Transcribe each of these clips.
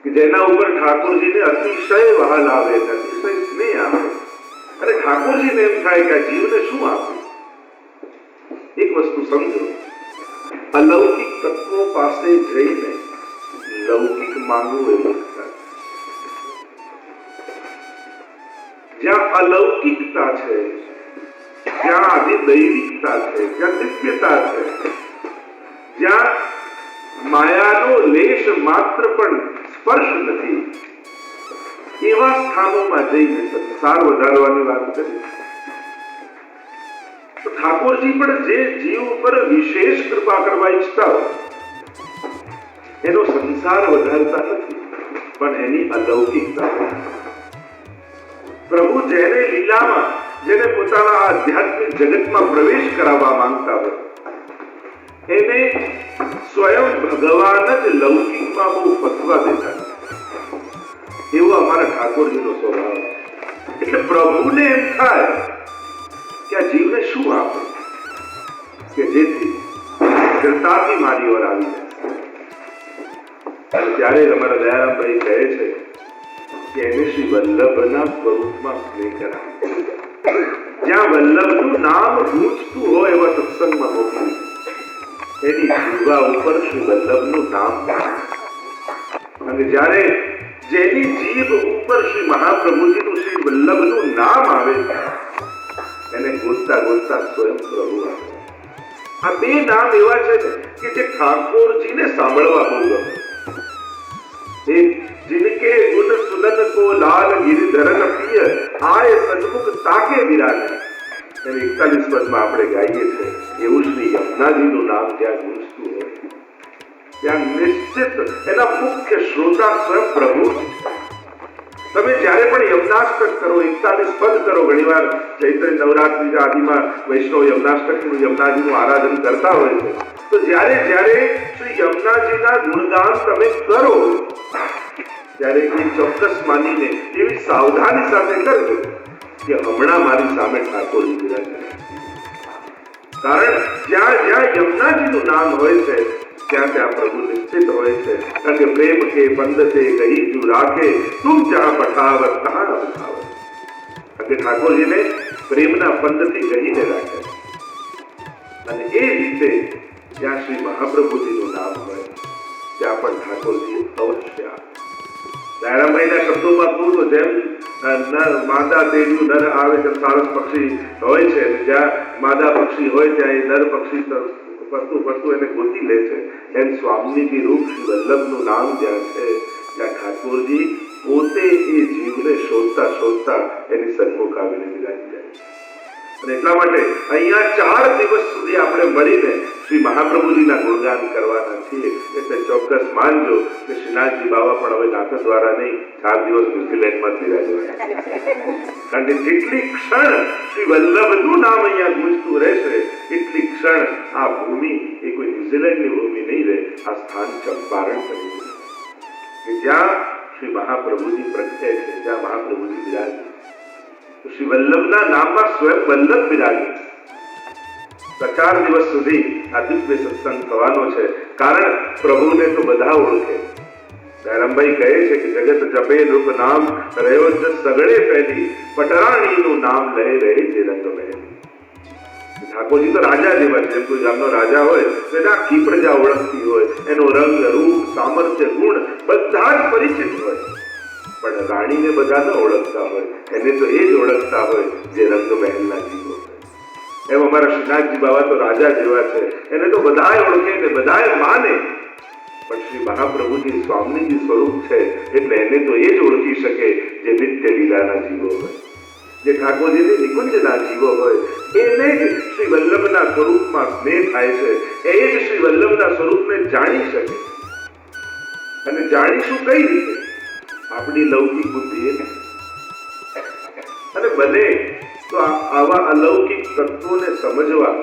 કે જેના ઉપર ઠાકોરજીને અતિશય વહાલ આવે, અતિશય સ્નેહ આવે, અને ઠાકોરજીને એમ થાય કે આ જીવને શું આપે. એક વસ્તુ સમજો, અલૌકિક તત્વો પાસે જઈને લૌકિક માંગવું એ મૂર્ખતા. જ્યાં અલૌકિકતા છે, જ્યાં આદિદૈવિકતા છે, જ્યાં દિવ્યતા છે, જ્યાં માયાનો લેશ માત્ર પણ સ્પર્શ નથી, એવા સ્થાનોમાં જઈને સંસાર વધારવાની વાત કરી. તો ઠાકોરજી પણ જે જીવ ઉપર વિશેષ કૃપા કરવા ઈચ્છતા હોય એનો સંસાર વધારતા નથી, પણ એની અલૌકિકતા. પ્રભુ જેને લીલામાં, જેને પોતાના આધ્યાત્મિક જગતમાં પ્રવેશ કરાવવા માંગતા હોય એને સ્વયં ભગવાન જ લૌકિકમાં બહુ ફસવા દેતા. એવો અમારા ઠાકોરજીનો સ્વભાવ. એટલે પ્રભુને એમ થાય કે આ જીવને શું આપે કે જેથી જડતાથી મારી ઓર આવી જાય. ત્યારે અમારા દયારામભાઈ કહે છે કે એને શ્રી વલ્લભના સ્વરૂપમાં સ્નેહ કરાવે. જ્યાં વલ્લભનું નામ ગૂંજતું હોય એવા સત્સંગમાં મોકલી એની જીવા ઉપર શ્રી વલ્લભનું નામ. અને જ્યારે જેની જીભ ઉપર શ્રી મહાપ્રભુજીનું શ્રી વલ્લભનું નામ આવે એને ગોતતા ગોતતા સ્વયં પ્રભુ આવે. આ બે નામ એવા છે કે જે ઠાકોરજીને સાંભળવા બહુ ગમે. એક जिनके गुण सुनत को लाल गिरिधरन पिय आय सन्मुख ताके विराजे. 41 પદમાં આપણે ગાઈએ છે એવું શ્રી યમુનાજીનું નામ જ્યાં ગુંજતું હોય ત્યાં નિશ્ચિત એના મુખ્ય શ્રોતા સ્વયં પ્રભુ. તમે જ્યારે પણ યમનાષ્ટક કરો, 41 પદ કરો, ઘણીવાર ચૈત્ર નવરાત્રી આદિમાં વૈષ્ણવ યમનાષ્ટકનું યમુનાજીનું આરાધન કરતા હોય છે, તો જ્યારે જ્યારે શ્રી યમુનાજીના ગુણગાન તમે કરો ત્યારે એ ચોક્કસ માનીને એવી સાવધાની સાથે કરજો કે હમણાં મારી સામે ઠાકોરજી બિરાજે. કારણ જ્યાં જ્યાં યમુનાજીનું નામ હોય છે ત્યાં ત્યાં પ્રભુ નિશ્ચિત હોય છે. કારણ કે પ્રેમ કે પંદતે કહી જુ રાખે તું જ્યાં પઠાવત તહાં પઠાવત. કારણ કે ઠાકોરજીને પ્રેમના પંદથી કહીને રાખે. અને એ રીતે જ્યાં શ્રી મહાપ્રભુજીનું નામ હોય ત્યાં પણ ઠાકોરજી અવશ્ય આવે. દયારામભાઈના શબ્દોમાં કહું તો જેમ માદા તેડ્યું નર આવે તેમ સારસ પક્ષી હોય છે, જ્યાં માદા પક્ષી હોય ત્યાં એ નર પક્ષી ફરતું ફરતું એને ગોતી લે છે, એમ સ્વામીજી રૂપ શ્રી વલ્લભનું નામ જ્યાં છે ત્યાં ઠાકોરજી પોતે એ જીવને શોધતા શોધતા એની સન્મુખ આવીને બિરાજી જાય. અને એટલા માટે અહીંયા 4 દિવસ સુધી આપણે મળીને શ્રી મહાપ્રભુજીના ગુણગાન કરવાના છીએ. એટલે ચોક્કસ માનજો કે શ્રીનાથજી બાબા પણ હવે નાથ દ્વારા નહીં 4 દિવસ ન્યુઝીલેન્ડમાં બિરાજવાના. કારણ કે જેટલી ક્ષણ શ્રી વલ્લભનું નામ અહીંયા ગુંજતું રહેશે એટલી ક્ષણ આ ભૂમિ એ કોઈ ન્યુઝીલેન્ડની ભૂમિ નહીં રહે. આ સ્થાન ચંપારણ કરી કે જ્યાં શ્રી મહાપ્રભુજી પ્રગટે છે, જ્યાં મહાપ્રભુજી બિરાજે. શ્રી વલ્લભના નામમાં સ્વયં વલ્લભ બિરાજે. 4 દિવસ સુધી આ દિવ્ય સત્સંગ થવાનો છે. કારણ પ્રભુને તો બધા ઓળખે. દયારામભાઈ કહે છે કે જગત જપે રૂપ નામ રહ્યો જ સગળે પહેલી પટરાણીનું નામ લઈ રહી છે રંગ મહેલી. ઠાકોરજી તો રાજા જેવા છે. કોઈ ગામનો રાજા હોય તો એને આખી પ્રજા ઓળખતી હોય, એનો રંગ, રૂપ, સામર્થ્ય, ગુણ બધા જ પરિચિત હોય. પણ રાણીને બધા ન ઓળખતા હોય, એને તો એ જ ઓળખતા હોય જે રંગ મહેલના જીવો. એમ અમારા શ્રીનાથજી બાબા તો રાજા જેવા છે, એને તો બધાય ઓળખે ને બધાય માને. પણ શ્રી મહાપ્રભુજી સ્વામીજી સ્વરૂપ છે એટલે એને તો એ જ ઓળખી શકે જે નિત્ય લીલાના જીવો હોય, જે ઠાકોરજીની નિકુંજના જીવો હોય. એને જ શ્રી વલ્લભના સ્વરૂપમાં સ્નેહ થાય છે. એ જ શ્રી વલ્લભના સ્વરૂપને જાણી શકે. અને જાણીશું કઈ રીતે? આપણી લૌકિક બુદ્ધિ. અને બને તો આવા અલૌકિક તત્વોને સમજવા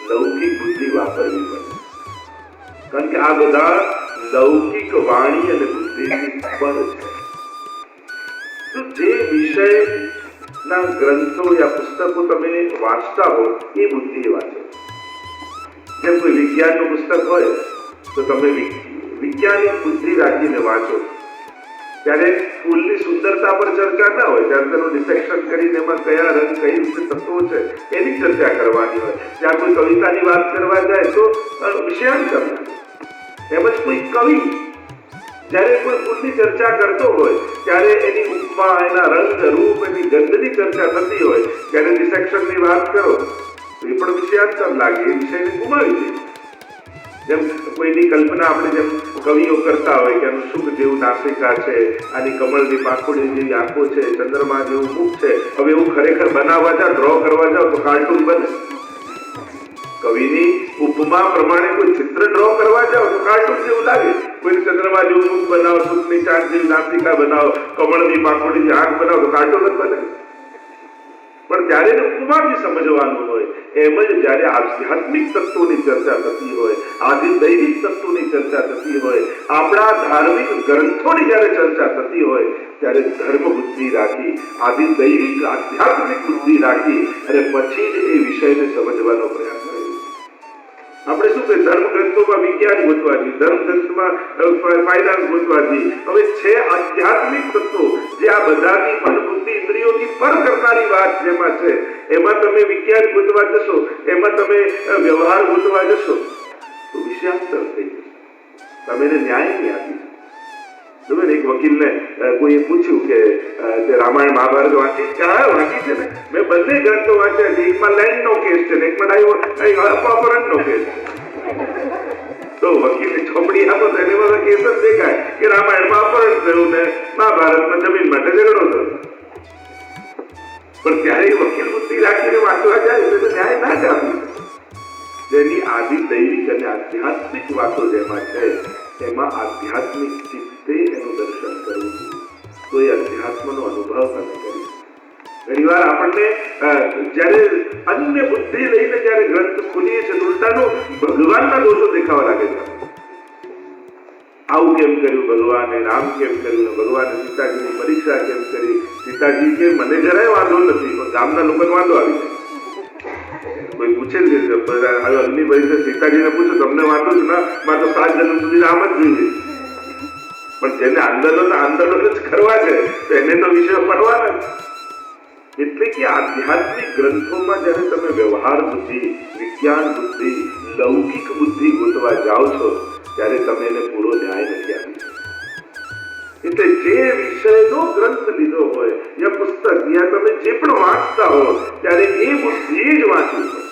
લૌકિક બુદ્ધિ વાપરવી પડે. કારણ કે આ બધા લૌકિક વાણી અને બુદ્ધિની પર છે. તો જે વિષયના ગ્રંથો યા પુસ્તકો તમે વાંચતા હો એ બુદ્ધિ વાંચો. જેમ કોઈ વિજ્ઞાનનું પુસ્તક હોય તો તમે વૈજ્ઞાનિક બુદ્ધિ રાખીને વાંચો. ત્યારે ફૂલની સુંદરતા પર ચર્ચા ના હોય, ત્યારે તેનું ડિસેક્શન કરીને એમાં કયા રંગ કઈ રીતે તત્વો છે એની ચર્ચા કરવાની હોય. જ્યાં કોઈ કવિતાની વાત કરવા જાય તો વિષયાંતર. એમ જ કોઈ કવિ જયારે કોઈ ફૂલની ચર્ચા કરતો હોય ત્યારે એની ઉપમા, એના રંગ રૂપ, એની ગંધની ચર્ચા થતી હોય, ત્યારે ડિસેક્શનની વાત કરો તો એ પણ વિષયાંતર લાગે, એ વિષયને ગુમાવી દે. જેમ કોઈની કલ્પના આપણે જેમ કવિઓ કરતા હોય કે આનું સુખ જેવું નાસિકા છે, આની કમળની પાંખુડી જેવી આંખો છે, ચંદ્રમા જેવું મુખ છે, હવે એવું ખરેખર બનાવવા જાવ, ડ્રો કરવા જાવ તો કાર્ટૂન બને. કવિની ઉપમા પ્રમાણે કોઈ ચિત્ર ડ્રો કરવા જાવ તો કાર્ટૂન જેવું લાગે. કોઈ ચંદ્રમા જેવું મુખ બનાવો, સુખની ચાંદ જેવી નાસિકા બનાવો, કમળની પાંખુડી જેવી આંખ બનાવો તો કાર્ટૂન જ બને. પણ જ્યારે ઉપમાથી સમજવાનું હોય, એમ જ જ્યારે આધ્યાત્મિક તત્વોની ચર્ચા થતી હોય, આદિ દૈવિક તત્વોની ચર્ચા થતી હોય, આપણા ધાર્મિક ગ્રંથોની જ્યારે ચર્ચા થતી હોય, ત્યારે ધર્મ બુદ્ધિ રાખી, આદિ દૈવિક આધ્યાત્મિક બુદ્ધિ રાખી અને પછી જ એ વિષયને સમજવાનો પ્રયાસ કરે. આપણે શું કહીએ, ધર્મ ગ્રંથોમાં વિજ્ઞાન ગોતવા જોઈએ, ધર્મ ગ્રંથમાં ફાઇનાન્સ ગોતવા જોઈએ. હવે છે આધ્યાત્મિક તત્વો જે આ બધાની મન બુદ્ધિ ઇન્દ્રિયોથી પર કરનારી વાત જેમાં છે, એમાં તમે વિજ્ઞાન ગોતવા જશો, એમાં તમે વ્યવહાર ગોતવા જશો તો વિષયાંતર થઈ જશે. તમે એને ન્યાય નહીં આપી. તમે એક વકીલને કોઈએ પૂછ્યું કે તે રામાયણ મહાભારત વાંચી છે ને? મેં બંને ગ્રંથો વાંચ્યા છે, એકમાં લેન્ડનો કેસ છે ને એકમાં અપહરણનો કેસ છે. તો વકીલની ચોપડી આપો તો એની બધા કેસ જ દેખાય કે રામાયણમાં અપહરણ થયું ને મહાભારતમાં જમીન માટે ઝઘડો થયો. પણ ત્યારે વકીલ બુદ્ધિ રાખીને વાંચવા જાય તો ન્યાય ના જ આપી. જેની આદિ દૈવિક અને આધ્યાત્મિક વાતો જેમાં છે, એમાં આધ્યાત્મિક ચિત્તે એનું દર્શન કરવું તો એ અધ્યાત્મનો અનુભવ તમે કરી. ઘણી વાર આપણને જયારે અન્ય બુદ્ધિ લઈને જયારે ગ્રંથ ખોલીએ છીએ ઉલટાનું ભગવાનના દોષો દેખાવા લાગે છે. આવું કેમ કર્યું ભગવાને, રામ કેમ કર્યું, ભગવાને સીતાજીની પરીક્ષા કેમ કરી. સીતાજી કે મને જરાય વાંધો નથી, પણ ગામના લોકોને વાંધો આવી જાય. કોઈ પૂછે અગ્નિ પરીક્ષા સીતાજીને પૂછો તમને વાંધો જ ના, માં તો 7 જન્મ સુધી રામ જ જોઈએ. પણ જેને આંદોલન જ કરવા છે એને તો વિષય પડવાના જ. એટલે કે આધ્યાત્મિક ગ્રંથોમાં જયારે તમે વ્યવહાર બુદ્ધિ, વિજ્ઞાન બુદ્ધિ, લૌકિક બુદ્ધિ ગોતવા જાઓ છો ત્યારે તમે એને પૂરો ન્યાય નથી આપી. એટલે જે વિષયનો ગ્રંથ લીધો હોય યા પુસ્તક યા તમે જે પણ વાંચતા હો ત્યારે એ બુદ્ધિ જ વાંચવું હોય,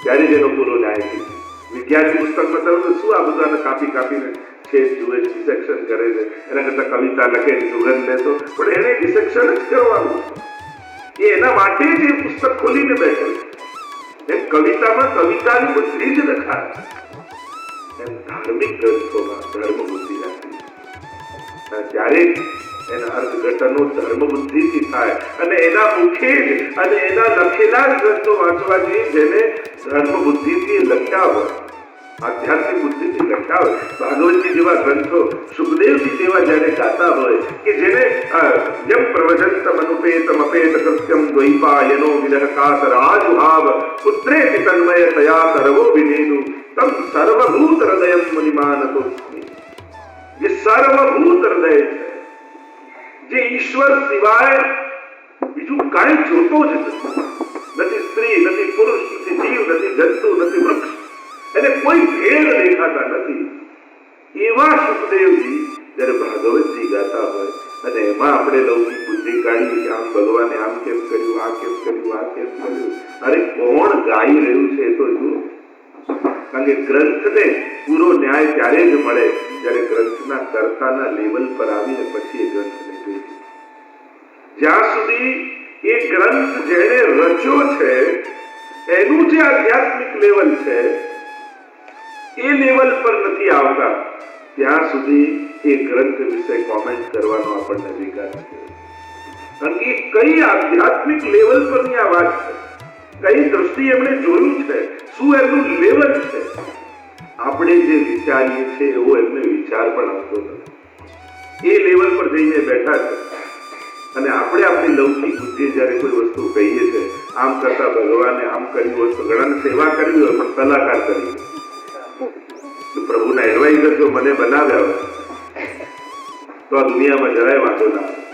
ત્યારે જ એનો પૂરો ન્યાય થઈ. વિજ્ઞાનની પુસ્તકમાં તમે શું આ બધાને કાપીને છેદ જુએ, ડિસેક્શન કરે છે, એના કરતા કવિતા લખે, સુગંધ લેતો, પણ એને ડિસેક્શન જ કરવાનું. એ એના માટે જ એ પુસ્તક ખોલીને બેઠો છે. એમ કવિતામાં કવિતાની બુદ્ધિ જ લખાય, એમ ધાર્મિક ગ્રંથોમાં ધર્મ બુદ્ધિ રાખવી. ત્યારે એના અર્થઘટનો ધર્મ બુદ્ધિથી થાય અને એના મુખે જ અને એના લખેલા જ ગ્રંથો વાંચવા જોઈએ જેને ધર્મ બુદ્ધિથી લખ્યા હોય, આધ્યાત્મિક બુદ્ધિથી લખ્યા હોય. ભાગવતજી જેવા ગ્રંથો, સુખદેવજી જેવા જયારે ગાતા હોય કે જેને જેમ પ્રવચંતમ અનુપેતમ અપેત કૃત્યમ દ્વૈપાયનો વિરહ કાતર આજુભાવ પુત્રેતિ તન્મય તયા સર્વો વિનેદુ તમ સર્વભૂત હૃદયમ મુનિમાનતોસ્મિ. જે સર્વભૂત હૃદય છે, જે ઈશ્વર સિવાય બીજું કાંઈ જોતો જ નથી, સ્ત્રી નથી, પુરુષ નથી, જીવ નથી, જંતુ નથી, વૃક્ષ, એને કોઈ ભેદ દેખાતા નથી. એવા સુખદેવજી જયારે ભાગવતજી ગાતા હોય અને એમાં આપણે લૌકિક બુદ્ધિ કાઢીએ કે આમ ભગવાને આમ કેમ કર્યું, આ કેમ કર્યું, આ કેમ કર્યું, અરે કોણ ગાઈ રહ્યું છે એ તો જુઓ. કારણ કે ગ્રંથને પૂરો ન્યાય ત્યારે જ મળે જ્યારે ગ્રંથના કર્તાના લેવલ પર આવીને પછી એ ગ્રંથને જોઈ. જ્યાં સુધી એ ગ્રંથ જેને રચ્યો છે એનું જે આધ્યાત્મિક લેવલ છે એ લેવલ પર નથી આવતા ત્યાં સુધી એ ગ્રંથ વિશે કોમેન્ટ કરવાનો આપણને અધિકાર નથી. કારણ કે કઈ આધ્યાત્મિક લેવલ પરની આ વાત છે, કઈ દ્રષ્ટિ એમણે જોયું છે, શું એમનું લેવલ છે. આપણે જે વિચારીએ છીએ એવો એમને વિચાર પણ આવતો નથી. એ લેવલ પર જઈને બેઠા છે અને આપણે આપણી લૌકિક બુદ્ધિ જયારે કોઈ વસ્તુ કહીએ છીએ, આમ કરતા ભગવાને આમ કર્યું હોય તો ઘણાને સેવા કરવી હોય પણ કલાકાર કરી પ્રભુના એડવાઇઝર જો મને બનાવ્યા હોય તો આ દુનિયામાં જરાય વાંધો ના આવે.